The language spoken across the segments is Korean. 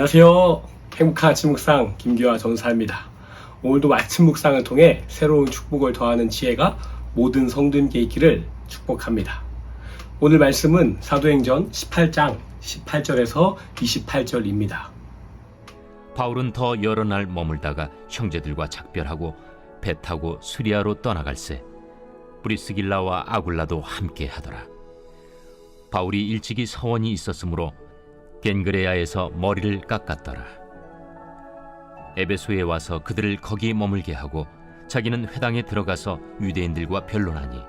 안녕하세요. 행복한 아침 묵상 김기화 전사입니다. 오늘도 아침 묵상을 통해 새로운 축복을 더하는 지혜가 모든 성도님께 있기를 축복합니다. 오늘 말씀은 사도행전 18장 18절에서 28절입니다. 바울은 더 여러 날 머물다가 형제들과 작별하고 배 타고 수리아로 떠나갈새 브리스길라와 아굴라도 함께 하더라. 바울이 일찍이 서원이 있었으므로 겐그레아에서 머리를 깎았더라. 에베소에 와서 그들을 거기 머물게 하고 자기는 회당에 들어가서 유대인들과 변론하니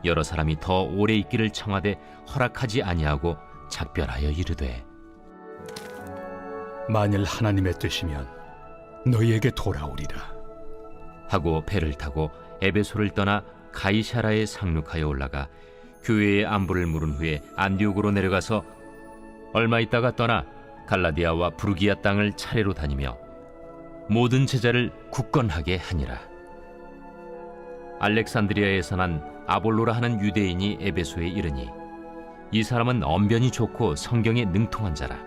여러 사람이 더 오래 있기를 청하되 허락하지 아니하고 작별하여 이르되, 만일 하나님의 뜻이면 너희에게 돌아오리라 하고 배를 타고 에베소를 떠나 가이사라에 상륙하여 올라가 교회의 안부를 물은 후에 안디옥으로 내려가서 얼마 있다가 떠나 갈라디아와 부르기아 땅을 차례로 다니며 모든 제자를 굳건하게 하니라. 알렉산드리아에서 난 아볼로라 하는 유대인이 에베소에 이르니 이 사람은 언변이 좋고 성경에 능통한 자라.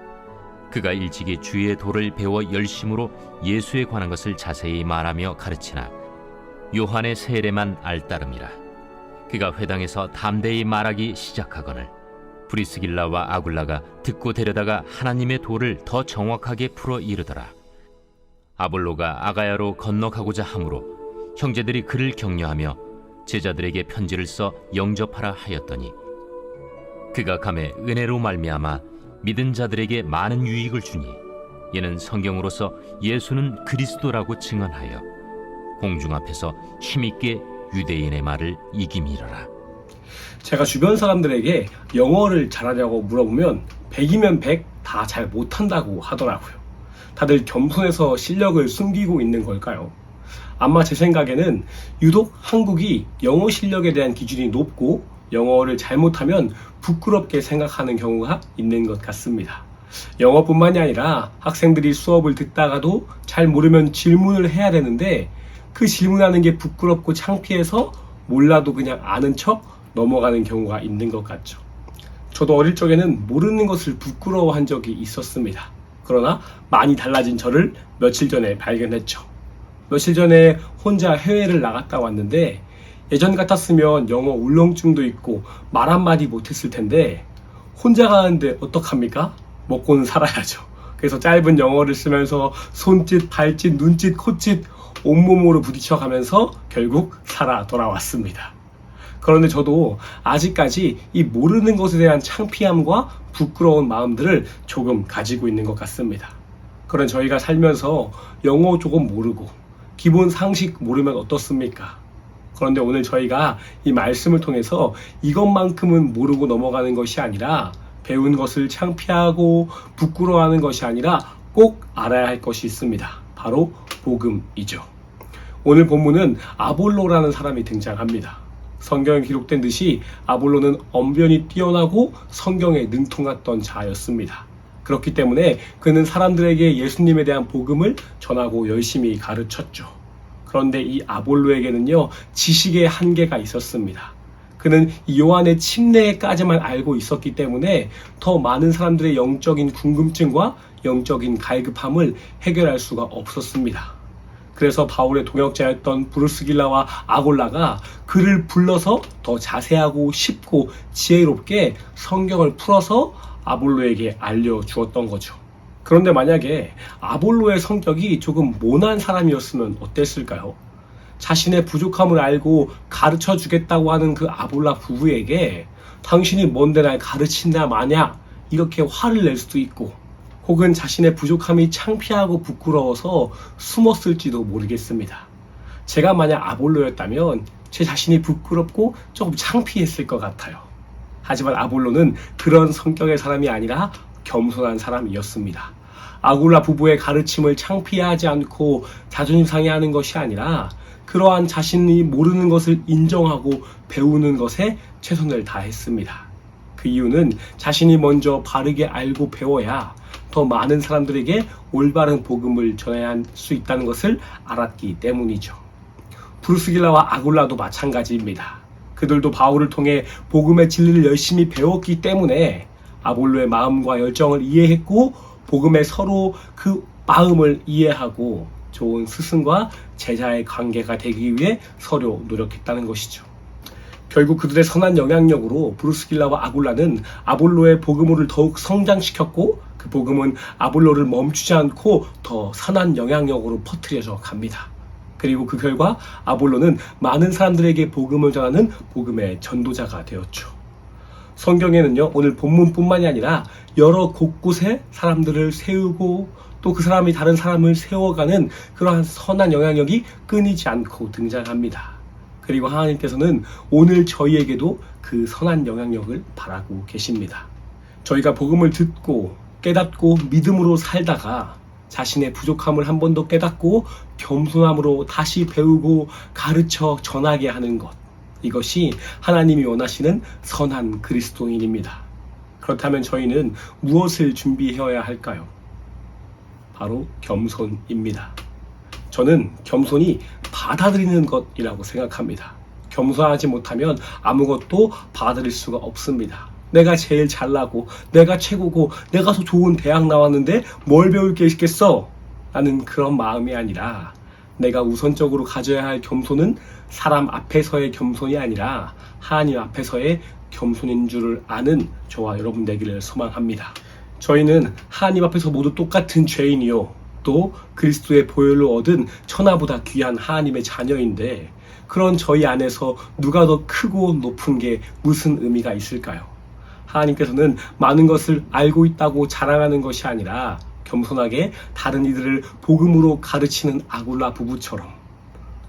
그가 일찍이 주의 도를 배워 열심으로 예수에 관한 것을 자세히 말하며 가르치나 요한의 세례만 알따름이라. 그가 회당에서 담대히 말하기 시작하거늘 브리스길라와 아굴라가 듣고 데려다가 하나님의 도를 더 정확하게 풀어 이르더라. 아볼로가 아가야로 건너가고자 하므로 형제들이 그를 격려하며 제자들에게 편지를 써 영접하라 하였더니 그가 감에 은혜로 말미암아 믿은 자들에게 많은 유익을 주니 이는 성경으로서 예수는 그리스도라고 증언하여 공중 앞에서 힘있게 유대인의 말을 이김이러라. 제가 주변 사람들에게 영어를 잘하냐고 물어보면 100이면 100 다 잘 못한다고 하더라고요. 다들 겸손해서 실력을 숨기고 있는 걸까요? 아마 제 생각에는 유독 한국이 영어 실력에 대한 기준이 높고 영어를 잘못하면 부끄럽게 생각하는 경우가 있는 것 같습니다. 영어뿐만이 아니라 학생들이 수업을 듣다가도 잘 모르면 질문을 해야 되는데 그 질문하는 게 부끄럽고 창피해서 몰라도 그냥 아는 척 넘어가는 경우가 있는 것 같죠. 저도 어릴 적에는 모르는 것을 부끄러워한 적이 있었습니다. 그러나 많이 달라진 저를 며칠 전에 발견했죠. 며칠 전에 혼자 해외를 나갔다 왔는데 예전 같았으면 영어 울렁증도 있고 말 한마디 못했을 텐데 혼자 가는데 어떡합니까? 먹고는 살아야죠. 그래서 짧은 영어를 쓰면서 손짓, 발짓, 눈짓, 콧짓 온몸으로 부딪혀가면서 결국 살아 돌아왔습니다. 그런데 저도 아직까지 이 모르는 것에 대한 창피함과 부끄러운 마음들을 조금 가지고 있는 것 같습니다. 그런 저희가 살면서 영어 조금 모르고 기본 상식 모르면 어떻습니까? 그런데 오늘 저희가 이 말씀을 통해서 이것만큼은 모르고 넘어가는 것이 아니라 배운 것을 창피하고 부끄러워하는 것이 아니라 꼭 알아야 할 것이 있습니다. 바로 복음이죠. 오늘 본문은 아볼로라는 사람이 등장합니다. 성경에 기록된 듯이 아볼로는 언변이 뛰어나고 성경에 능통했던 자였습니다. 그렇기 때문에 그는 사람들에게 예수님에 대한 복음을 전하고 열심히 가르쳤죠. 그런데 이 아볼로에게는요, 지식의 한계가 있었습니다. 그는 요한의 침례까지만 알고 있었기 때문에 더 많은 사람들의 영적인 궁금증과 영적인 갈급함을 해결할 수가 없었습니다. 그래서 바울의 동역자였던 브리스길라와 아굴라가 그를 불러서 더 자세하고 쉽고 지혜롭게 성경을 풀어서 아볼로에게 알려주었던 거죠. 그런데 만약에 아볼로의 성격이 조금 모난 사람이었으면 어땠을까요? 자신의 부족함을 알고 가르쳐 주겠다고 하는 그 아볼라 부부에게 당신이 뭔데 날 가르친다 마냐 이렇게 화를 낼 수도 있고 혹은 자신의 부족함이 창피하고 부끄러워서 숨었을지도 모르겠습니다. 제가 만약 아볼로였다면 제 자신이 부끄럽고 조금 창피했을 것 같아요. 하지만 아볼로는 그런 성격의 사람이 아니라 겸손한 사람이었습니다. 아굴라 부부의 가르침을 창피하지 않고 자존심 상해하는 것이 아니라 그러한 자신이 모르는 것을 인정하고 배우는 것에 최선을 다했습니다. 그 이유는 자신이 먼저 바르게 알고 배워야 더 많은 사람들에게 올바른 복음을 전해야 할 수 있다는 것을 알았기 때문이죠. 브리스길라와 아굴라도 마찬가지입니다. 그들도 바울을 통해 복음의 진리를 열심히 배웠기 때문에 아볼로의 마음과 열정을 이해했고 복음에 서로 그 마음을 이해하고 좋은 스승과 제자의 관계가 되기 위해 서로 노력했다는 것이죠. 결국 그들의 선한 영향력으로 브루스길라와 아굴라는 아볼로의 복음을 더욱 성장시켰고 그 복음은 아볼로를 멈추지 않고 더 선한 영향력으로 퍼뜨려져 갑니다. 그리고 그 결과 아볼로는 많은 사람들에게 복음을 전하는 복음의 전도자가 되었죠. 성경에는요, 오늘 본문뿐만이 아니라 여러 곳곳에 사람들을 세우고 또 그 사람이 다른 사람을 세워가는 그러한 선한 영향력이 끊이지 않고 등장합니다. 그리고 하나님께서는 오늘 저희에게도 그 선한 영향력을 바라고 계십니다. 저희가 복음을 듣고 깨닫고 믿음으로 살다가 자신의 부족함을 한 번 더 깨닫고 겸손함으로 다시 배우고 가르쳐 전하게 하는 것. 이것이 하나님이 원하시는 선한 그리스도인입니다. 그렇다면 저희는 무엇을 준비해야 할까요? 바로 겸손입니다. 저는 겸손이 받아들이는 것이라고 생각합니다. 겸손하지 못하면 아무것도 받아들일 수가 없습니다. 내가 제일 잘나고 내가 최고고 내가 더 좋은 대학 나왔는데 뭘 배울 게 있겠어? 라는 그런 마음이 아니라 내가 우선적으로 가져야 할 겸손은 사람 앞에서의 겸손이 아니라 하나님 앞에서의 겸손인 줄을 아는 저와 여러분 되기를 소망합니다. 저희는 하나님 앞에서 모두 똑같은 죄인이요 또 그리스도의 보혈로 얻은 천하보다 귀한 하나님의 자녀인데 그런 저희 안에서 누가 더 크고 높은 게 무슨 의미가 있을까요? 하나님께서는 많은 것을 알고 있다고 자랑하는 것이 아니라 겸손하게 다른 이들을 복음으로 가르치는 아굴라 부부처럼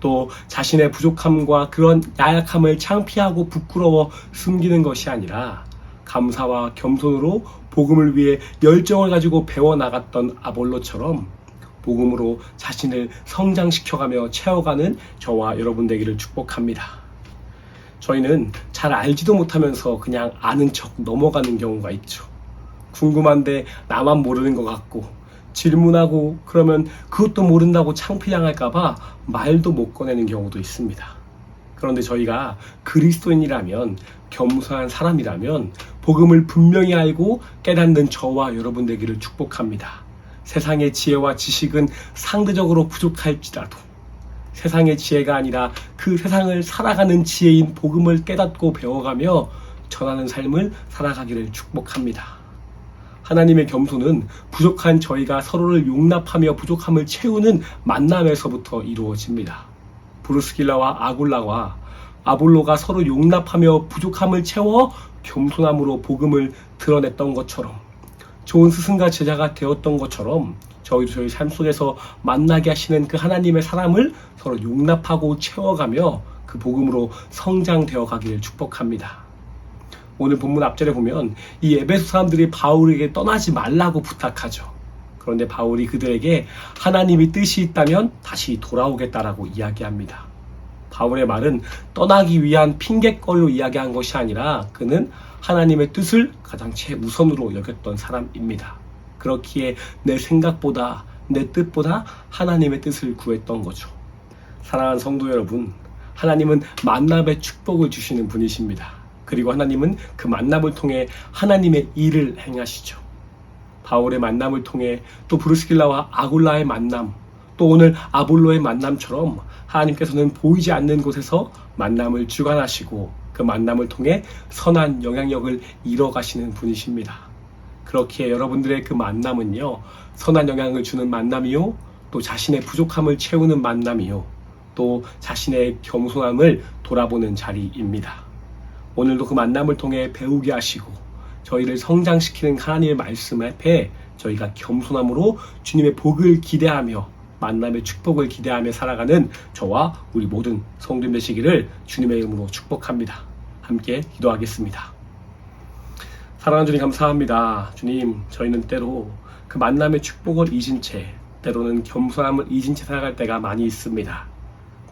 또 자신의 부족함과 그런 나약함을 창피하고 부끄러워 숨기는 것이 아니라 감사와 겸손으로 복음을 위해 열정을 가지고 배워나갔던 아볼로처럼 복음으로 자신을 성장시켜가며 채워가는 저와 여러분 되기를 축복합니다. 저희는 잘 알지도 못하면서 그냥 아는 척 넘어가는 경우가 있죠. 궁금한데 나만 모르는 것 같고 질문하고 그러면 그것도 모른다고 창피당할까봐 말도 못 꺼내는 경우도 있습니다. 그런데 저희가 그리스도인이라면 겸손한 사람이라면 복음을 분명히 알고 깨닫는 저와 여러분 되기를 축복합니다. 세상의 지혜와 지식은 상대적으로 부족할지라도 세상의 지혜가 아니라 그 세상을 살아가는 지혜인 복음을 깨닫고 배워가며 전하는 삶을 살아가기를 축복합니다. 하나님의 겸손은 부족한 저희가 서로를 용납하며 부족함을 채우는 만남에서부터 이루어집니다. 브루스길라와 아굴라와 아볼로가 서로 용납하며 부족함을 채워 겸손함으로 복음을 드러냈던 것처럼 좋은 스승과 제자가 되었던 것처럼 저희도 저희 삶 속에서 만나게 하시는 그 하나님의 사람을 서로 용납하고 채워가며 그 복음으로 성장되어 가기를 축복합니다. 오늘 본문 앞절에 보면 이 에베소 사람들이 바울에게 떠나지 말라고 부탁하죠. 그런데 바울이 그들에게 하나님이 뜻이 있다면 다시 돌아오겠다라고 이야기합니다. 바울의 말은 떠나기 위한 핑곗거리로 이야기한 것이 아니라 그는 하나님의 뜻을 가장 최우선으로 여겼던 사람입니다. 그렇기에 내 생각보다 내 뜻보다 하나님의 뜻을 구했던 거죠. 사랑하는 성도 여러분, 하나님은 만남의 축복을 주시는 분이십니다. 그리고 하나님은 그 만남을 통해 하나님의 일을 행하시죠. 바울의 만남을 통해 또 브루스길라와 아굴라의 만남, 또 오늘 아볼로의 만남처럼 하나님께서는 보이지 않는 곳에서 만남을 주관하시고 그 만남을 통해 선한 영향력을 이뤄가시는 분이십니다. 그렇기에 여러분들의 그 만남은요, 선한 영향을 주는 만남이요, 또 자신의 부족함을 채우는 만남이요, 또 자신의 겸손함을 돌아보는 자리입니다. 오늘도 그 만남을 통해 배우게 하시고 저희를 성장시키는 하나님의 말씀 앞에 저희가 겸손함으로 주님의 복을 기대하며 만남의 축복을 기대하며 살아가는 저와 우리 모든 성도님 되시기를 주님의 이름으로 축복합니다. 함께 기도하겠습니다. 사랑하는 주님 감사합니다. 주님, 저희는 때로 그 만남의 축복을 잊은 채 때로는 겸손함을 잊은 채 살아갈 때가 많이 있습니다.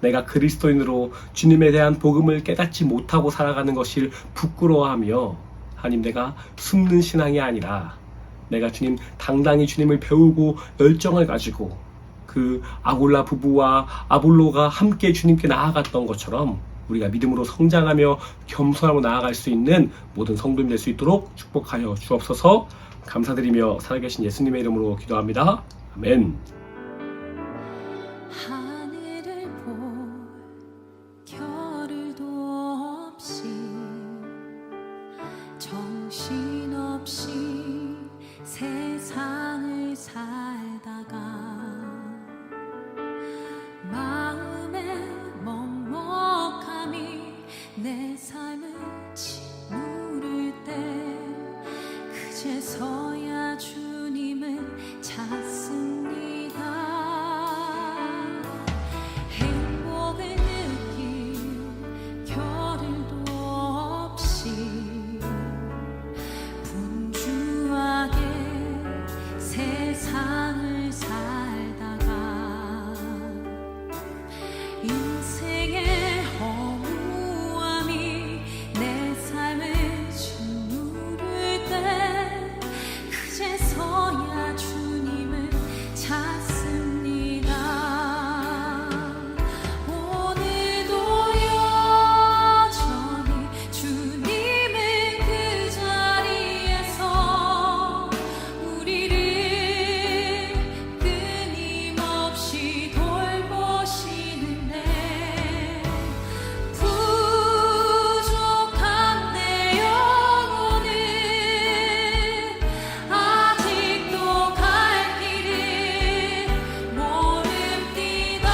내가 그리스도인으로 주님에 대한 복음을 깨닫지 못하고 살아가는 것을 부끄러워하며 하나님 내가 숨는 신앙이 아니라 내가 주님 당당히 주님을 배우고 열정을 가지고 그 아굴라 부부와 아볼로가 함께 주님께 나아갔던 것처럼 우리가 믿음으로 성장하며 겸손하고 나아갈 수 있는 모든 성도님 될 수 있도록 축복하여 주옵소서. 감사드리며 살아계신 예수님의 이름으로 기도합니다. 아멘. 하늘을 볼 겨를도 없이 정신없이 세상을 살다가 마음의 먹먹함이 내 삶을 짓누를 때 그제서야 주님을 찾습니다. 행복을 느낄 겨를도 없이 분주하게 세상을 살다가 인생의 허무함이 내 삶을 짓누를 때 그제서야 주님을 찾습니다. 오늘도 여전히 주님은 그 자리에서 우리를 끊임없이 돌보시는데 부족한 내 영혼은 아직도 갈 길을 모릅니다.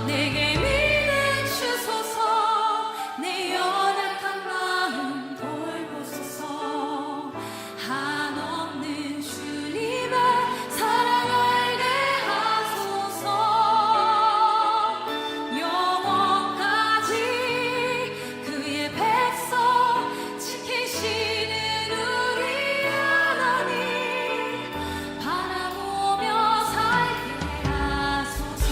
내게 믿음 주소서. 내 연약한 마음 돌보소서. 한없는 주님의 사랑 알게 하소서. 영원까지 그의 백성 지키시는 우리 하나님 바라보며 살게 하소서.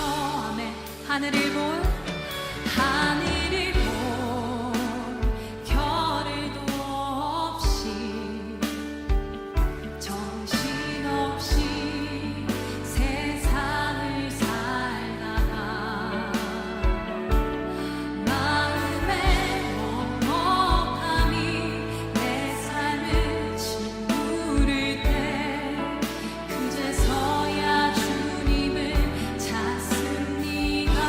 아멘. 하늘을 볼 겨를도 없이 정신없이 세상을 살다가 마음의 먹먹함이 내 삶을 짓누를 때 그제서야 주님을 찾습니다.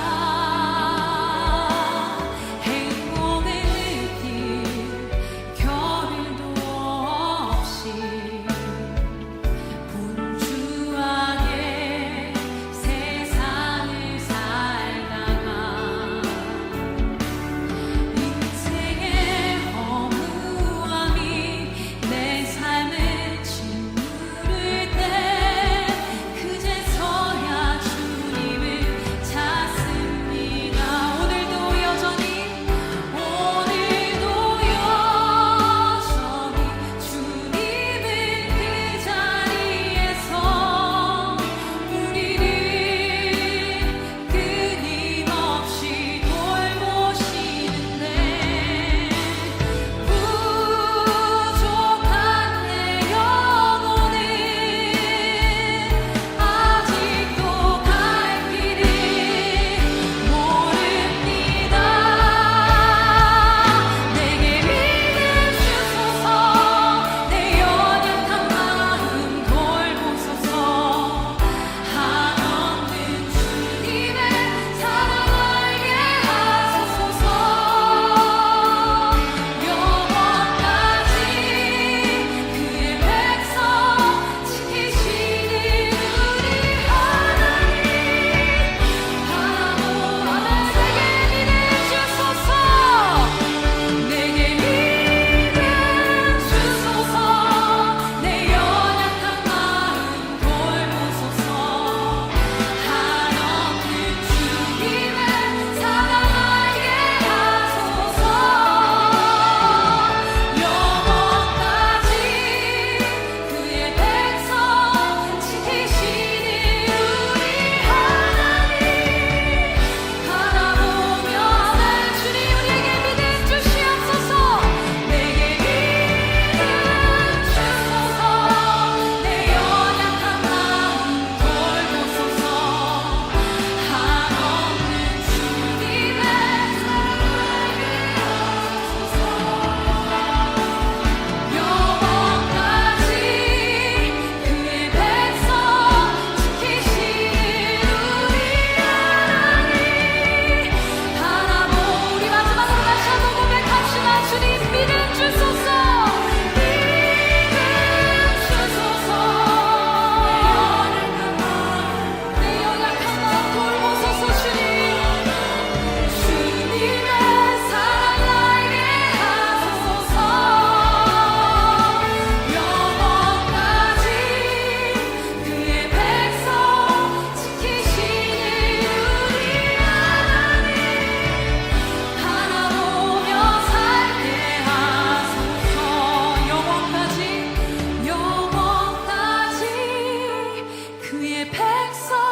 백성